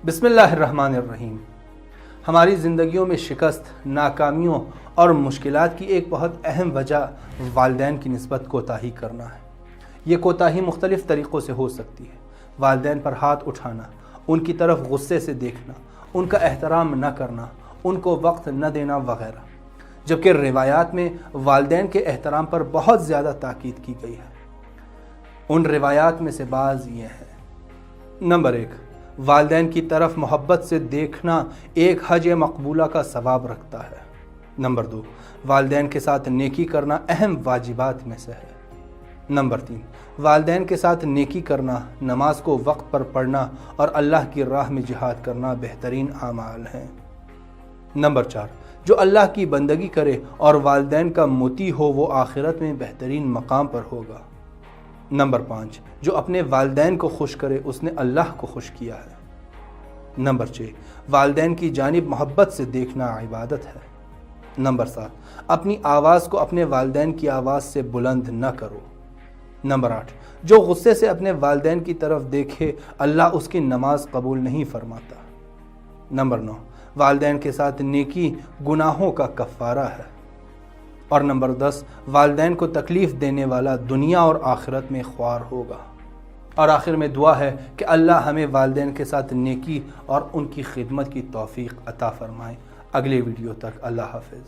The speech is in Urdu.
بسم اللہ الرحمن الرحیم۔ ہماری زندگیوں میں شکست، ناکامیوں اور مشکلات کی ایک بہت اہم وجہ والدین کی نسبت کوتاہی کرنا ہے۔ یہ کوتاہی مختلف طریقوں سے ہو سکتی ہے۔ والدین پر ہاتھ اٹھانا، ان کی طرف غصے سے دیکھنا، ان کا احترام نہ کرنا، ان کو وقت نہ دینا وغیرہ۔ جبکہ روایات میں والدین کے احترام پر بہت زیادہ تاکید کی گئی ہے۔ ان روایات میں سے بعض یہ ہیں۔ نمبر 1، والدین کی طرف محبت سے دیکھنا ایک حج مقبولہ کا ثواب رکھتا ہے۔ نمبر 2، والدین کے ساتھ نیکی کرنا اہم واجبات میں سے ہے۔ نمبر 3، والدین کے ساتھ نیکی کرنا، نماز کو وقت پر پڑھنا اور اللہ کی راہ میں جہاد کرنا بہترین اعمال ہیں۔ نمبر 4، جو اللہ کی بندگی کرے اور والدین کا مطیع ہو وہ آخرت میں بہترین مقام پر ہوگا۔ نمبر 5، جو اپنے والدین کو خوش کرے اس نے اللہ کو خوش کیا ہے۔ نمبر 6، والدین کی جانب محبت سے دیکھنا عبادت ہے۔ نمبر 7، اپنی آواز کو اپنے والدین کی آواز سے بلند نہ کرو۔ نمبر 8، جو غصے سے اپنے والدین کی طرف دیکھے اللہ اس کی نماز قبول نہیں فرماتا۔ نمبر 9، والدین کے ساتھ نیکی گناہوں کا کفارہ ہے۔ اور نمبر 10، والدین کو تکلیف دینے والا دنیا اور آخرت میں خوار ہوگا۔ اور آخر میں دعا ہے کہ اللہ ہمیں والدین کے ساتھ نیکی اور ان کی خدمت کی توفیق عطا فرمائے۔ اگلے ویڈیو تک اللہ حافظ۔